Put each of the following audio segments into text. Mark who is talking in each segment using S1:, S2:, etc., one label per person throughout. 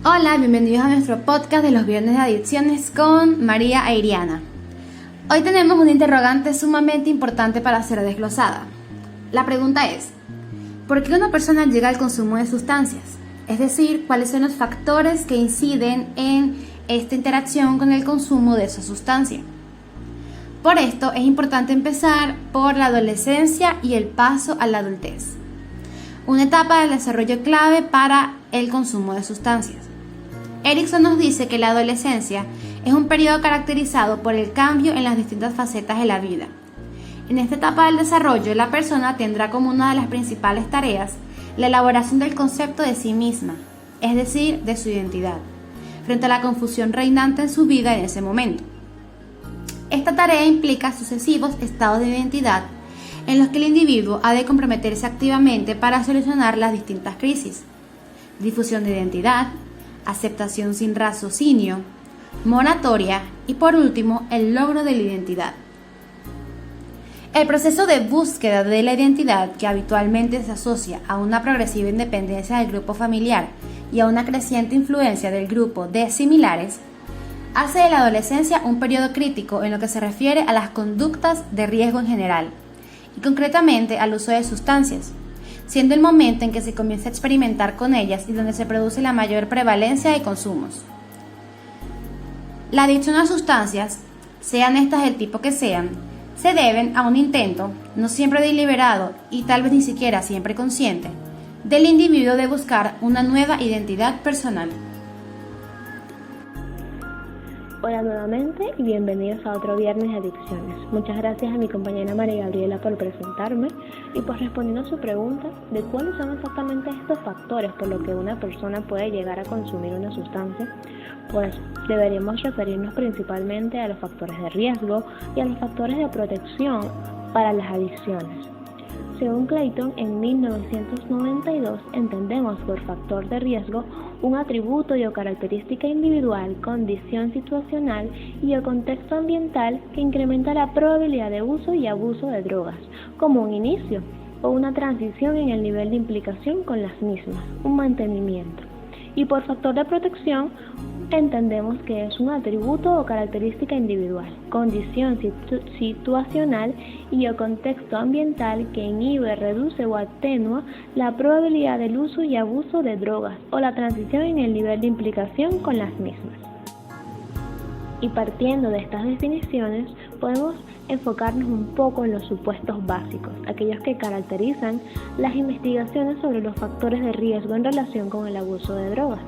S1: Hola, bienvenidos a nuestro podcast de los viernes de adicciones con María e Iriana. Hoy tenemos una interrogante sumamente importante para ser desglosada. La pregunta es, ¿por qué una persona llega al consumo de sustancias? Es decir, ¿cuáles son los factores que inciden en esta interacción con el consumo de esa sustancia? Por esto es importante empezar por la adolescencia y el paso a la adultez, una etapa del desarrollo clave para el consumo de sustancias. Erikson nos dice que la adolescencia es un periodo caracterizado por el cambio en las distintas facetas de la vida. En esta etapa del desarrollo, la persona tendrá como una de las principales tareas la elaboración del concepto de sí misma, es decir, de su identidad, frente a la confusión reinante en su vida en ese momento. Esta tarea implica sucesivos estados de identidad en los que el individuo ha de comprometerse activamente para solucionar las distintas crisis: difusión de identidad, aceptación sin raciocinio, moratoria y por último el logro de la identidad. El proceso de búsqueda de la identidad, que habitualmente se asocia a una progresiva independencia del grupo familiar y a una creciente influencia del grupo de similares, hace de la adolescencia un periodo crítico en lo que se refiere a las conductas de riesgo en general y concretamente al uso de sustancias, siendo el momento en que se comienza a experimentar con ellas y donde se produce la mayor prevalencia de consumos. La adicción a sustancias, sean estas del tipo que sean, se deben a un intento, no siempre deliberado y tal vez ni siquiera siempre consciente, del individuo de buscar una nueva identidad personal.
S2: Hola nuevamente y bienvenidos a otro viernes de adicciones. Muchas gracias a mi compañera María Gabriela por presentarme y pues respondiendo a su pregunta de cuáles son exactamente estos factores por los que una persona puede llegar a consumir una sustancia, pues deberíamos referirnos principalmente a los factores de riesgo y a los factores de protección para las adicciones. Según Clayton, en 1992 entendemos por factor de riesgo un atributo o característica individual, condición situacional y o contexto ambiental que incrementa la probabilidad de uso y abuso de drogas, como un inicio o una transición en el nivel de implicación con las mismas, un mantenimiento. Y por factor de protección entendemos que es un atributo o característica individual, condición situacional y o contexto ambiental que inhibe, reduce o atenúa la probabilidad del uso y abuso de drogas o la transición en el nivel de implicación con las mismas. Y partiendo de estas definiciones, podemos enfocarnos un poco en los supuestos básicos, aquellos que caracterizan las investigaciones sobre los factores de riesgo en relación con el abuso de drogas.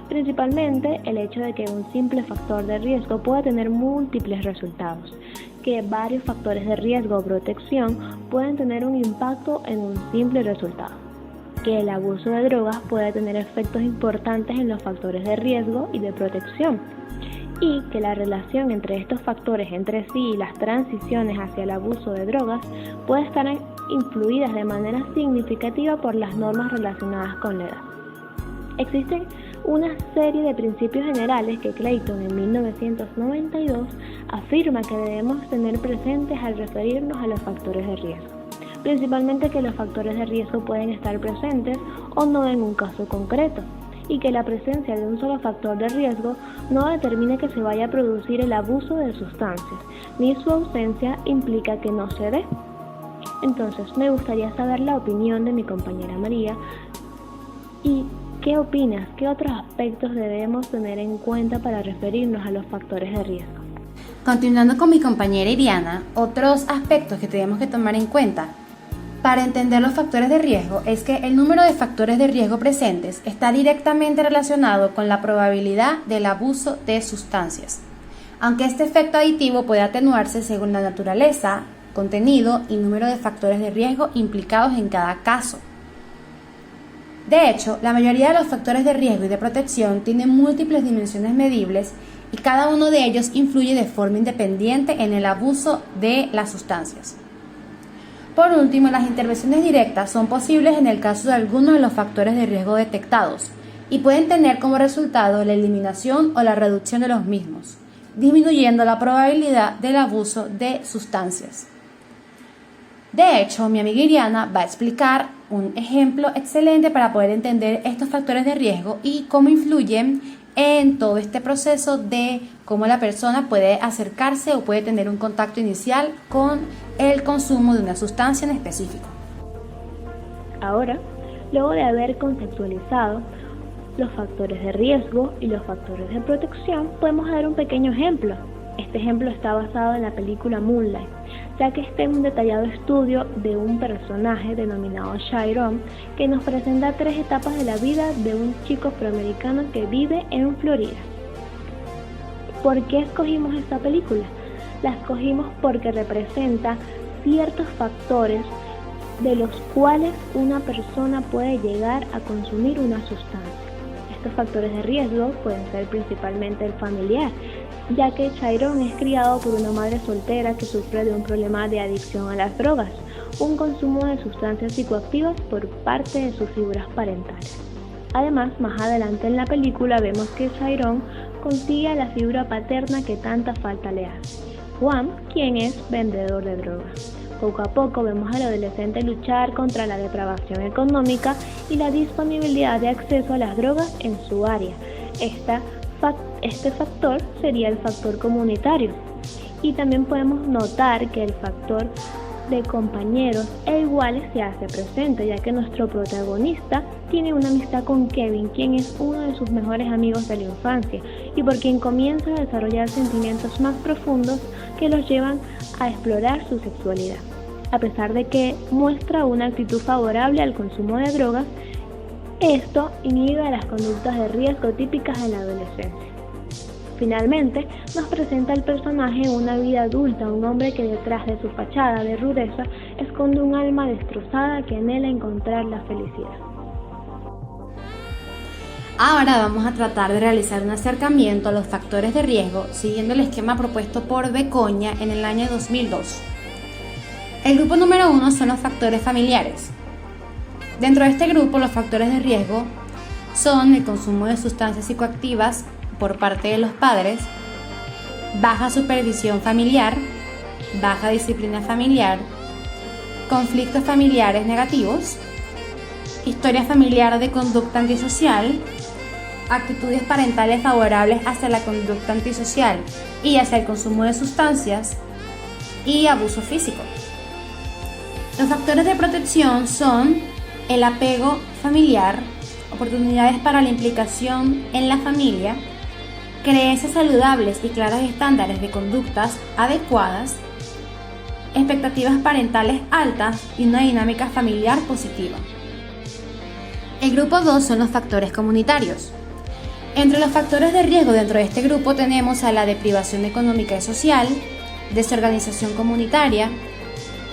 S2: Principalmente el hecho de que un simple factor de riesgo puede tener múltiples resultados, que varios factores de riesgo o protección pueden tener un impacto en un simple resultado, que el abuso de drogas puede tener efectos importantes en los factores de riesgo y de protección, y que la relación entre estos factores entre sí y las transiciones hacia el abuso de drogas puede estar influidas de manera significativa por las normas relacionadas con la edad. Existen una serie de principios generales que Clayton en 1992 afirma que debemos tener presentes al referirnos a los factores de riesgo. Principalmente que los factores de riesgo pueden estar presentes o no en un caso concreto, y que la presencia de un solo factor de riesgo no determina que se vaya a producir el abuso de sustancias, ni su ausencia implica que no se dé. Entonces, me gustaría saber la opinión de mi compañera María y ¿qué opinas? ¿Qué otros aspectos debemos tener en cuenta para referirnos a los factores de riesgo?
S1: Continuando con mi compañera Iriana, otros aspectos que tenemos que tomar en cuenta para entender los factores de riesgo es que el número de factores de riesgo presentes está directamente relacionado con la probabilidad del abuso de sustancias, aunque este efecto aditivo puede atenuarse según la naturaleza, contenido y número de factores de riesgo implicados en cada caso. De hecho, la mayoría de los factores de riesgo y de protección tienen múltiples dimensiones medibles y cada uno de ellos influye de forma independiente en el abuso de las sustancias. Por último, las intervenciones directas son posibles en el caso de algunos de los factores de riesgo detectados y pueden tener como resultado la eliminación o la reducción de los mismos, disminuyendo la probabilidad del abuso de sustancias. De hecho, mi amiga Iriana va a explicar un ejemplo excelente para poder entender estos factores de riesgo y cómo influyen en todo este proceso de cómo la persona puede acercarse o puede tener un contacto inicial con el consumo de una sustancia en específico.
S2: Ahora, luego de haber conceptualizado los factores de riesgo y los factores de protección, podemos dar un pequeño ejemplo. Este ejemplo está basado en la película Moonlight, ya que está en un detallado estudio de un personaje denominado Chiron, que nos presenta 3 etapas de la vida de un chico afroamericano que vive en Florida. ¿Por qué escogimos esta película? La escogimos porque representa ciertos factores de los cuales una persona puede llegar a consumir una sustancia. Estos factores de riesgo pueden ser principalmente el familiar, ya que Chiron es criado por una madre soltera que sufre de un problema de adicción a las drogas, un consumo de sustancias psicoactivas por parte de sus figuras parentales. Además, más adelante en la película vemos que Chiron consigue a la figura paterna que tanta falta le hace, Juan, quien es vendedor de drogas. Poco a poco vemos al adolescente luchar contra la depravación económica y la disponibilidad de acceso a las drogas en su área. Este factor sería el factor comunitario. Y también podemos notar que el factor de compañeros e iguales se hace presente, ya que nuestro protagonista tiene una amistad con Kevin, quien es uno de sus mejores amigos de la infancia y por quien comienza a desarrollar sentimientos más profundos que los llevan a explorar su sexualidad. A pesar de que muestra una actitud favorable al consumo de drogas, esto inhibe las conductas de riesgo típicas de la adolescencia. Finalmente, nos presenta el personaje en una vida adulta, un hombre que detrás de su fachada de rudeza esconde un alma destrozada que anhela encontrar la felicidad.
S1: Ahora vamos a tratar de realizar un acercamiento a los factores de riesgo siguiendo el esquema propuesto por Becoña en el año 2002. El grupo número 1 son los factores familiares. Dentro de este grupo, los factores de riesgo son el consumo de sustancias psicoactivas por parte de los padres, baja supervisión familiar, baja disciplina familiar, conflictos familiares negativos, historia familiar de conducta antisocial, actitudes parentales favorables hacia la conducta antisocial y hacia el consumo de sustancias y abuso físico. Los factores de protección son el apego familiar, oportunidades para la implicación en la familia, creencias saludables y claros estándares de conductas adecuadas, expectativas parentales altas y una dinámica familiar positiva. El grupo 2 son los factores comunitarios. Entre los factores de riesgo dentro de este grupo tenemos a la deprivación económica y social, desorganización comunitaria,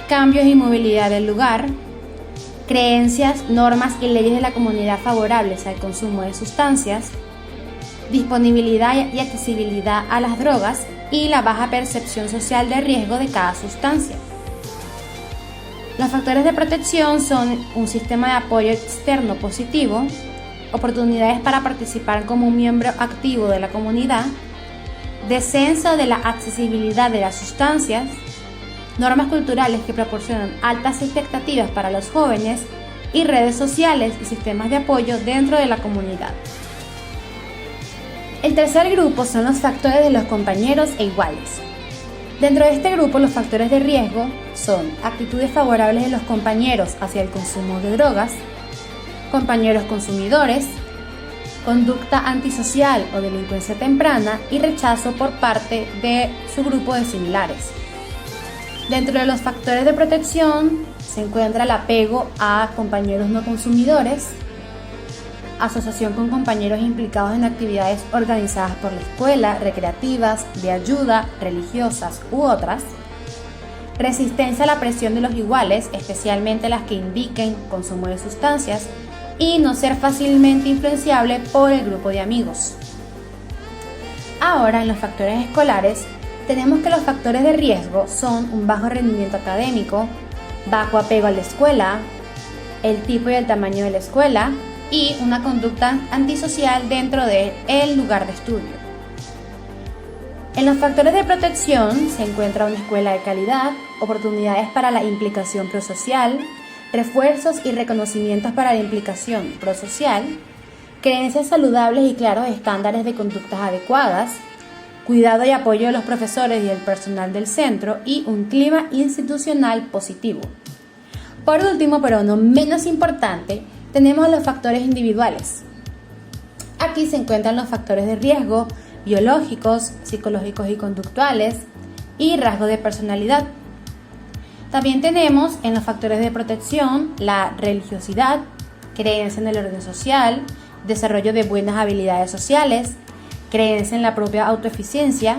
S1: cambios y movilidad del lugar, creencias, normas y leyes de la comunidad favorables al consumo de sustancias, disponibilidad y accesibilidad a las drogas y la baja percepción social de riesgo de cada sustancia. Los factores de protección son un sistema de apoyo externo positivo, oportunidades para participar como un miembro activo de la comunidad, descenso de la accesibilidad de las sustancias, normas culturales que proporcionan altas expectativas para los jóvenes y redes sociales y sistemas de apoyo dentro de la comunidad. El tercer grupo son los factores de los compañeros e iguales. Dentro de este grupo, los factores de riesgo son actitudes favorables de los compañeros hacia el consumo de drogas, compañeros consumidores, conducta antisocial o delincuencia temprana y rechazo por parte de su grupo de similares. Dentro de los factores de protección se encuentra el apego a compañeros no consumidores, asociación con compañeros implicados en actividades organizadas por la escuela, recreativas, de ayuda, religiosas u otras, resistencia a la presión de los iguales, especialmente las que indiquen consumo de sustancias, y no ser fácilmente influenciable por el grupo de amigos. Ahora, en los factores escolares, tenemos que los factores de riesgo son un bajo rendimiento académico, bajo apego a la escuela, el tipo y el tamaño de la escuela, y una conducta antisocial dentro del lugar de estudio. En los factores de protección se encuentra una escuela de calidad, oportunidades para la implicación prosocial, refuerzos y reconocimientos para la implicación prosocial, creencias saludables y claros estándares de conductas adecuadas, cuidado y apoyo de los profesores y del personal del centro y un clima institucional positivo. Por último, pero no menos importante, tenemos los factores individuales. Aquí se encuentran los factores de riesgo biológicos, psicológicos y conductuales y rasgos de personalidad. También tenemos en los factores de protección la religiosidad, creencia en el orden social, desarrollo de buenas habilidades sociales, creencia en la propia autoeficiencia,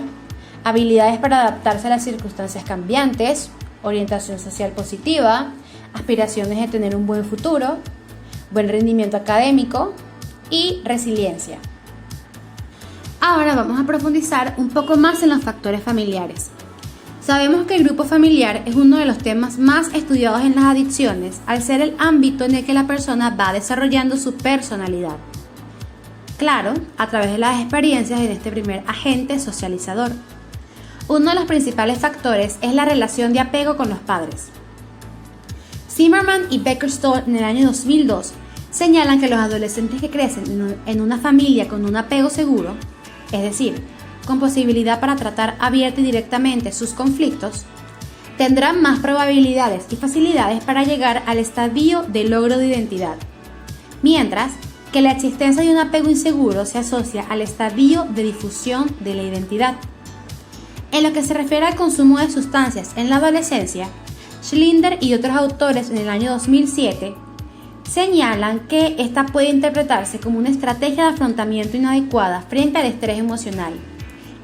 S1: habilidades para adaptarse a las circunstancias cambiantes, orientación social positiva, aspiraciones de tener un buen futuro, buen rendimiento académico y resiliencia. Ahora vamos a profundizar un poco más en los factores familiares. Sabemos que el grupo familiar es uno de los temas más estudiados en las adicciones, al ser el ámbito en el que la persona va desarrollando su personalidad. Claro, a través de las experiencias en este primer agente socializador. Uno de los principales factores es la relación de apego con los padres. Zimmerman y Beckerstoll en el año 2002 señalan que los adolescentes que crecen en una familia con un apego seguro, es decir, con posibilidad para tratar abierta y directamente sus conflictos, tendrán más probabilidades y facilidades para llegar al estadio de logro de identidad, mientras que la existencia de un apego inseguro se asocia al estadio de difusión de la identidad. En lo que se refiere al consumo de sustancias en la adolescencia, Schlinder y otros autores en el año 2007 señalan que esta puede interpretarse como una estrategia de afrontamiento inadecuada frente al estrés emocional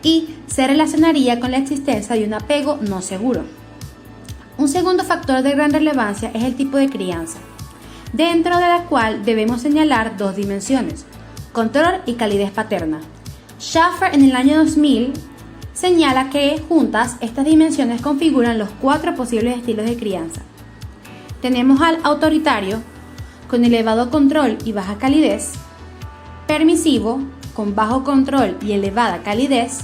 S1: y se relacionaría con la existencia de un apego no seguro. Un segundo factor de gran relevancia es el tipo de crianza, dentro de la cual debemos señalar dos dimensiones: control y calidez paterna. Schaffer en el año 2000 señala que juntas estas dimensiones configuran los 4 posibles estilos de crianza. Tenemos al autoritario, con elevado control y baja calidez; permisivo, con bajo control y elevada calidez;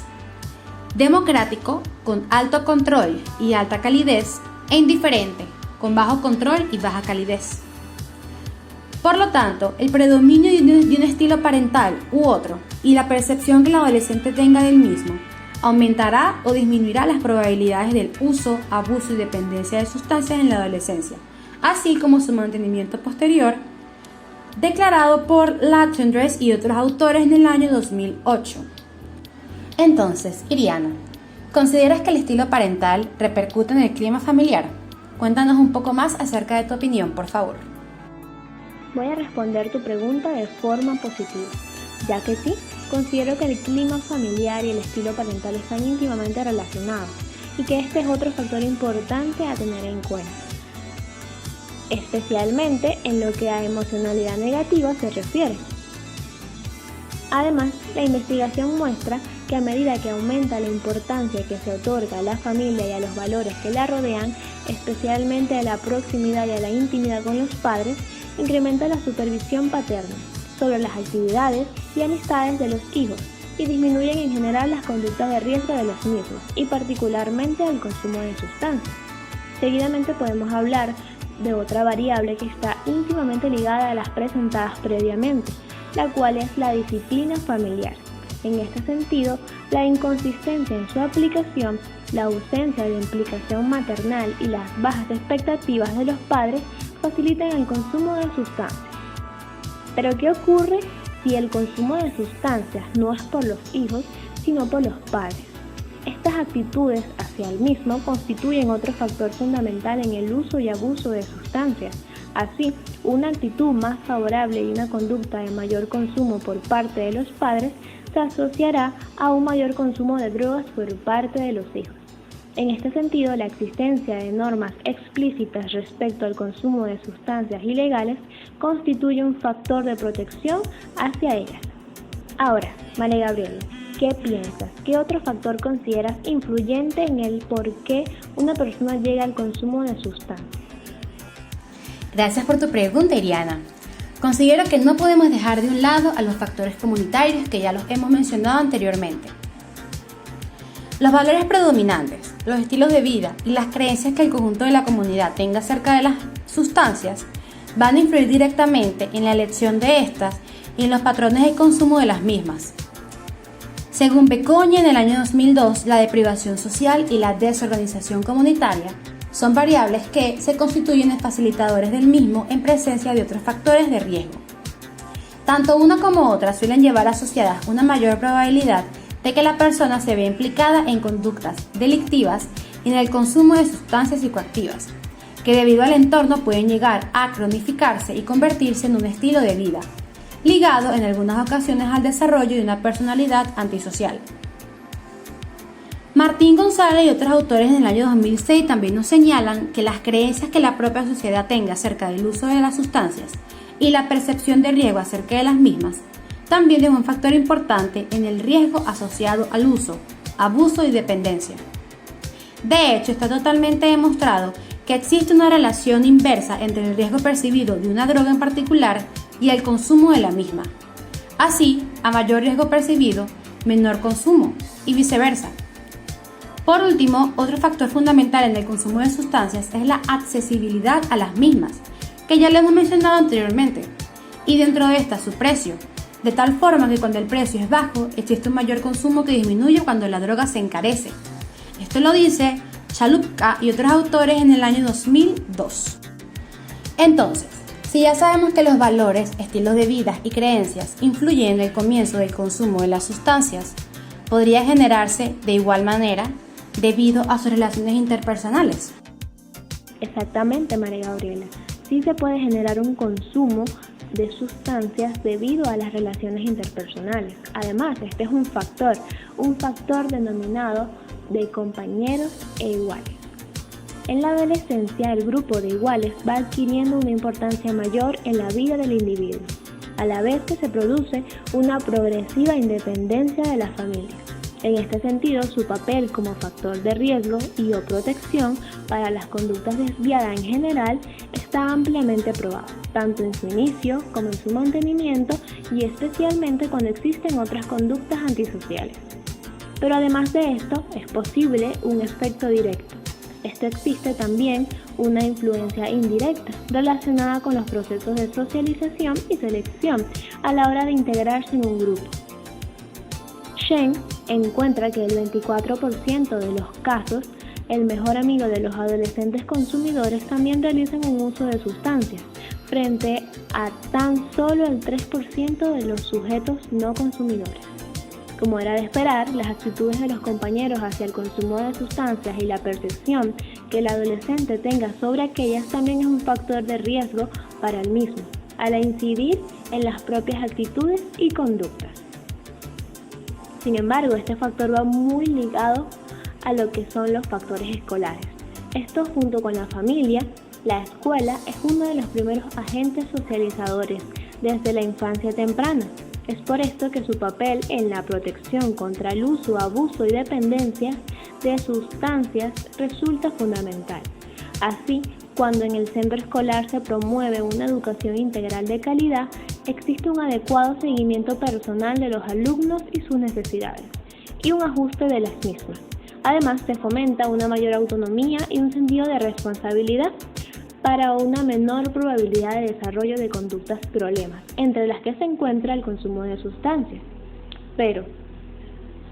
S1: democrático, con alto control y alta calidez; e indiferente, con bajo control y baja calidez. Por lo tanto, el predominio de un estilo parental u otro y la percepción que el adolescente tenga del mismo aumentará o disminuirá las probabilidades del uso, abuso y dependencia de sustancias en la adolescencia, así como su mantenimiento posterior, declarado por Latendresse y otros autores en el año 2008. Entonces, Iriana, ¿consideras que el estilo parental repercute en el clima familiar? Cuéntanos un poco más acerca de tu opinión, por favor.
S2: Voy a responder tu pregunta de forma positiva, ya que sí, considero que el clima familiar y el estilo parental están íntimamente relacionados y que este es otro factor importante a tener en cuenta, especialmente en lo que a emocionalidad negativa se refiere. Además, la investigación muestra que a medida que aumenta la importancia que se otorga a la familia y a los valores que la rodean, especialmente a la proximidad y a la intimidad con los padres, incrementa la supervisión paterna sobre las actividades y amistades de los hijos y disminuyen en general las conductas de riesgo de los mismos y particularmente el consumo de sustancias. Seguidamente podemos hablar de otra variable que está íntimamente ligada a las presentadas previamente, la cual es la disciplina familiar. En este sentido, la inconsistencia en su aplicación, la ausencia de implicación maternal y las bajas expectativas de los padres facilitan el consumo de sustancias. Pero ¿qué ocurre si el consumo de sustancias no es por los hijos, sino por los padres? Estas actitudes hacia el mismo constituyen otro factor fundamental en el uso y abuso de sustancias. Así, una actitud más favorable y una conducta de mayor consumo por parte de los padres se asociará a un mayor consumo de drogas por parte de los hijos. En este sentido, la existencia de normas explícitas respecto al consumo de sustancias ilegales constituye un factor de protección hacia ellas. Ahora, María Gabriela, ¿qué piensas? ¿Qué otro factor consideras influyente en el por qué una persona llega al consumo de sustancias?
S1: Gracias por tu pregunta, Iriana. Considero que no podemos dejar de un lado a los factores comunitarios que ya los hemos mencionado anteriormente. Los valores predominantes. los estilos de vida y las creencias que el conjunto de la comunidad tenga acerca de las sustancias van a influir directamente en la elección de estas y en los patrones de consumo de las mismas. Según Becoña, en el año 2002, la deprivación social y la desorganización comunitaria son variables que se constituyen en facilitadores del mismo en presencia de otros factores de riesgo. Tanto una como otra suelen llevar asociadas una mayor probabilidad de que la persona se vea implicada en conductas delictivas y en el consumo de sustancias psicoactivas, que debido al entorno pueden llegar a cronificarse y convertirse en un estilo de vida, ligado en algunas ocasiones al desarrollo de una personalidad antisocial. Martín González y otros autores en el año 2006 también nos señalan que las creencias que la propia sociedad tenga acerca del uso de las sustancias y la percepción de riesgo acerca de las mismas también es un factor importante en el riesgo asociado al uso, abuso y dependencia. De hecho, está totalmente demostrado que existe una relación inversa entre el riesgo percibido de una droga en particular y el consumo de la misma. Así, a mayor riesgo percibido, menor consumo y viceversa. Por último, otro factor fundamental en el consumo de sustancias es la accesibilidad a las mismas, que ya lo hemos mencionado anteriormente, y dentro de esta su precio, de tal forma que cuando el precio es bajo, existe un mayor consumo que disminuye cuando la droga se encarece. Esto lo dice Chalupka y otros autores en el año 2002. Entonces, si ya sabemos que los valores, estilos de vida y creencias influyen en el comienzo del consumo de las sustancias, podría generarse de igual manera debido a sus relaciones interpersonales.
S2: Exactamente, María Gabriela. Sí se puede generar un consumo de sustancias debido a las relaciones interpersonales. Además, este es un factor denominado de compañeros e iguales. En la adolescencia, el grupo de iguales va adquiriendo una importancia mayor en la vida del individuo, a la vez que se produce una progresiva independencia de las familias. En este sentido, su papel como factor de riesgo y o protección para las conductas desviadas en general está ampliamente probado, tanto en su inicio como en su mantenimiento y especialmente cuando existen otras conductas antisociales. Pero además de esto, es posible un efecto directo. Esto existe también una influencia indirecta relacionada con los procesos de socialización y selección a la hora de integrarse en un grupo. Shen encuentra que el 24% de los casos, el mejor amigo de los adolescentes consumidores también realizan un uso de sustancias, frente a tan solo el 3% de los sujetos no consumidores. Como era de esperar, las actitudes de los compañeros hacia el consumo de sustancias y la percepción que el adolescente tenga sobre aquellas también es un factor de riesgo para el mismo, al incidir en las propias actitudes y conductas. Sin embargo, este factor va muy ligado a lo que son los factores escolares. Esto, junto con la familia, la escuela es uno de los primeros agentes socializadores desde la infancia temprana. Es por esto que su papel en la protección contra el uso, abuso y dependencia de sustancias resulta fundamental. Así, cuando en el centro escolar se promueve una educación integral de calidad, existe un adecuado seguimiento personal de los alumnos y sus necesidades, y un ajuste de las mismas. Además, se fomenta una mayor autonomía y un sentido de responsabilidad para una menor probabilidad de desarrollo de conductas problemas, entre las que se encuentra el consumo de sustancias. Pero,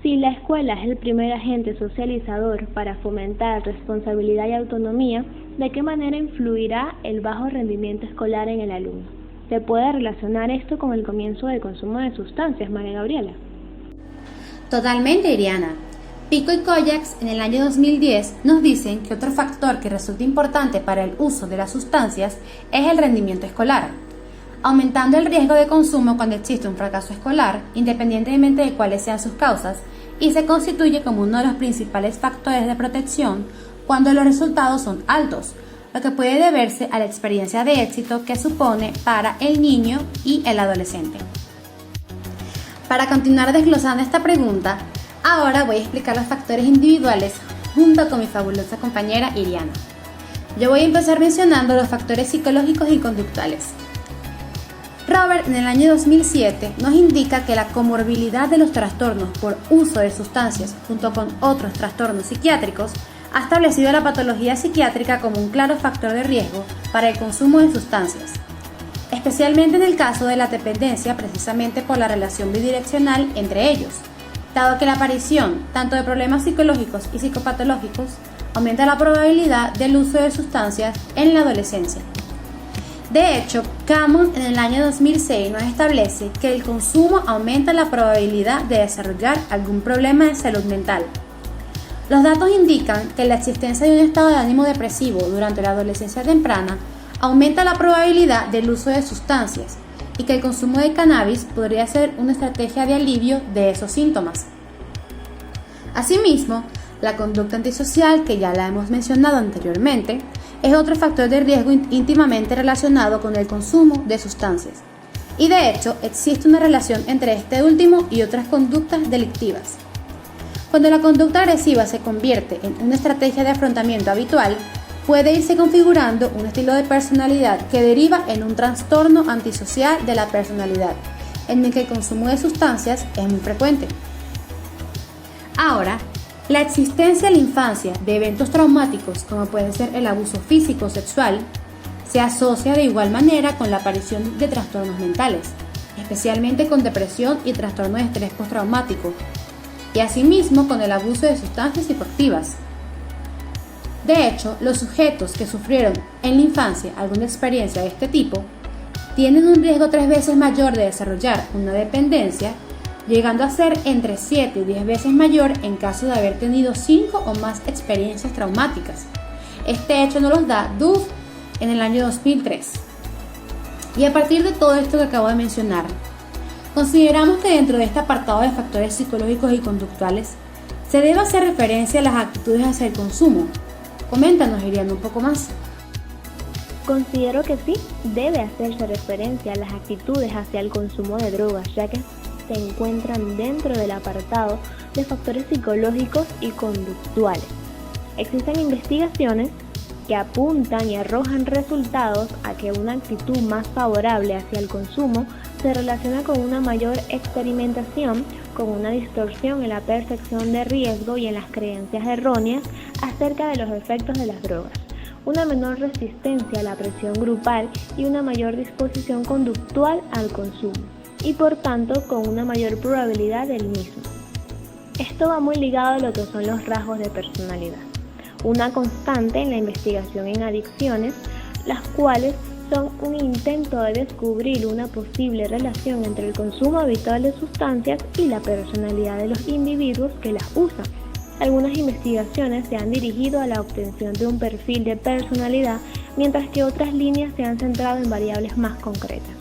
S2: si la escuela es el primer agente socializador para fomentar responsabilidad y autonomía, ¿de qué manera influirá el bajo rendimiento escolar en el alumno? ¿Se puede relacionar esto con el comienzo del consumo de sustancias, María Gabriela?
S1: Totalmente, Iriana. Pico y Kojax en el año 2010 nos dicen que otro factor que resulta importante para el uso de las sustancias es el rendimiento escolar, aumentando el riesgo de consumo cuando existe un fracaso escolar, independientemente de cuáles sean sus causas, y se constituye como uno de los principales factores de protección cuando los resultados son altos, lo que puede deberse a la experiencia de éxito que supone para el niño y el adolescente. Para continuar desglosando esta pregunta, ahora voy a explicar los factores individuales junto con mi fabulosa compañera Iriana. Yo voy a empezar mencionando los factores psicológicos y conductuales. Robert en el año 2007 nos indica que la comorbilidad de los trastornos por uso de sustancias junto con otros trastornos psiquiátricos ha establecido la patología psiquiátrica como un claro factor de riesgo para el consumo de sustancias, especialmente en el caso de la dependencia, precisamente por la relación bidireccional entre ellos, dado que la aparición tanto de problemas psicológicos y psicopatológicos aumenta la probabilidad del uso de sustancias en la adolescencia. De hecho, Camus en el año 2006 nos establece que el consumo aumenta la probabilidad de desarrollar algún problema de salud mental. Los datos indican que la existencia de un estado de ánimo depresivo durante la adolescencia temprana aumenta la probabilidad del uso de sustancias y que el consumo de cannabis podría ser una estrategia de alivio de esos síntomas. Asimismo, la conducta antisocial, que ya la hemos mencionado anteriormente, es otro factor de riesgo íntimamente relacionado con el consumo de sustancias. Y de hecho, existe una relación entre este último y otras conductas delictivas. Cuando la conducta agresiva se convierte en una estrategia de afrontamiento habitual, puede irse configurando un estilo de personalidad que deriva en un trastorno antisocial de la personalidad, en el que el consumo de sustancias es muy frecuente. Ahora, la existencia en la infancia de eventos traumáticos, como puede ser el abuso físico o sexual, se asocia de igual manera con la aparición de trastornos mentales, especialmente con depresión y trastorno de estrés postraumático, y asimismo con el abuso de sustancias psicoactivas. De hecho, los sujetos que sufrieron en la infancia alguna experiencia de este tipo tienen un riesgo 3 veces mayor de desarrollar una dependencia, llegando a ser entre 7 y 10 veces mayor en caso de haber tenido 5 o más experiencias traumáticas. Este hecho nos los da Duff en el año 2003. Y a partir de todo esto que acabo de mencionar, consideramos que dentro de este apartado de factores psicológicos y conductuales se debe hacer referencia a las actitudes hacia el consumo. Coméntanos, Iriana, un poco más.
S2: Considero que sí, debe hacerse referencia a las actitudes hacia el consumo de drogas, ya que se encuentran dentro del apartado de factores psicológicos y conductuales. Existen investigaciones que apuntan y arrojan resultados a que una actitud más favorable hacia el consumo se relaciona con una mayor experimentación, con una distorsión en la percepción de riesgo y en las creencias erróneas acerca de los efectos de las drogas, una menor resistencia a la presión grupal y una mayor disposición conductual al consumo, y por tanto con una mayor probabilidad del mismo. Esto va muy ligado a lo que son los rasgos de personalidad, una constante en la investigación en adicciones, las cuales son un intento de descubrir una posible relación entre el consumo habitual de sustancias y la personalidad de los individuos que las usan. Algunas investigaciones se han dirigido a la obtención de un perfil de personalidad, mientras que otras líneas se han centrado en variables más concretas.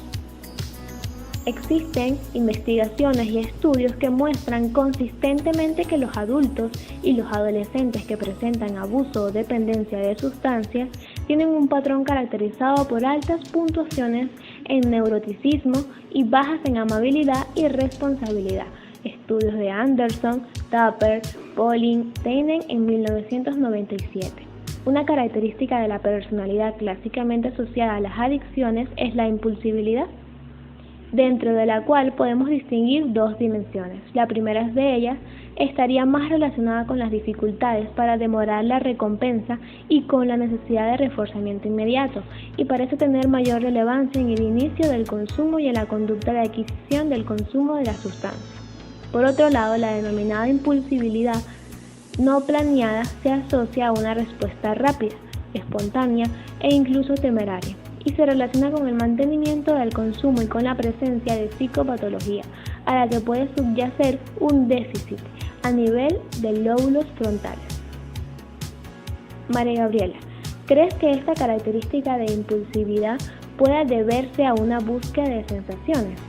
S2: Existen investigaciones y estudios que muestran consistentemente que los adultos y los adolescentes que presentan abuso o dependencia de sustancias tienen un patrón caracterizado por altas puntuaciones en neuroticismo y bajas en amabilidad y responsabilidad. Estudios de Anderson, Tupper, Pauling, Teinen en 1997. Una característica de la personalidad clásicamente asociada a las adicciones es la impulsibilidad, dentro de la cual podemos distinguir 2 dimensiones. La primera de ellas estaría más relacionada con las dificultades para demorar la recompensa y con la necesidad de reforzamiento inmediato, y parece tener mayor relevancia en el inicio del consumo y en la conducta de adquisición del consumo de la sustancia. Por otro lado, la denominada impulsibilidad no planeada se asocia a una respuesta rápida, espontánea e incluso temeraria, y se relaciona con el mantenimiento del consumo y con la presencia de psicopatología, a la que puede subyacer un déficit a nivel de lóbulos frontales. María Gabriela, ¿crees que esta característica de impulsividad pueda deberse a una búsqueda de sensaciones?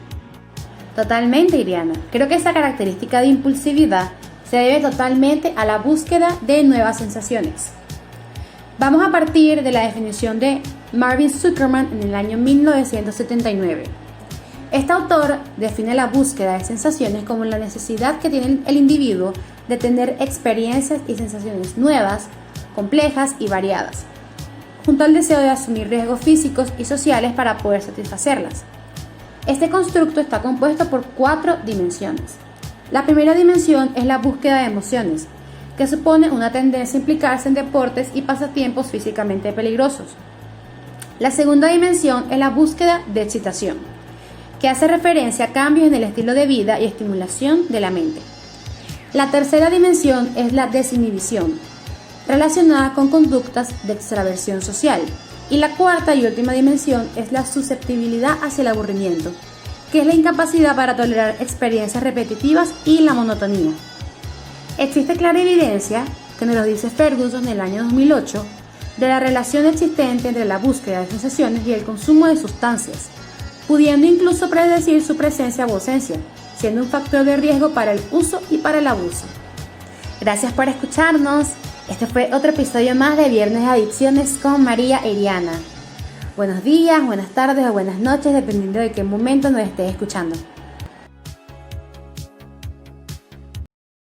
S1: Totalmente, Iriana. Creo que esa característica de impulsividad se debe totalmente a la búsqueda de nuevas sensaciones. Vamos a partir de la definición de Marvin Zuckerman en el año 1979. Este autor define la búsqueda de sensaciones como la necesidad que tiene el individuo de tener experiencias y sensaciones nuevas, complejas y variadas, junto al deseo de asumir riesgos físicos y sociales para poder satisfacerlas. Este constructo está compuesto por 4 dimensiones. La primera dimensión es la búsqueda de emociones, que supone una tendencia a implicarse en deportes y pasatiempos físicamente peligrosos. La segunda dimensión es la búsqueda de excitación, que hace referencia a cambios en el estilo de vida y estimulación de la mente. La tercera dimensión es la desinhibición, relacionada con conductas de extraversión social. Y la cuarta y última dimensión es la susceptibilidad hacia el aburrimiento, que es la incapacidad para tolerar experiencias repetitivas y la monotonía. Existe clara evidencia, que nos lo dice Ferguson en el año 2008, de la relación existente entre la búsqueda de sensaciones y el consumo de sustancias, pudiendo incluso predecir su presencia o ausencia, siendo un factor de riesgo para el uso y para el abuso. Gracias por escucharnos. Este fue otro episodio más de Viernes de Adicciones con María e Iriana. Buenos días, buenas tardes o buenas noches, dependiendo de qué momento nos estés escuchando.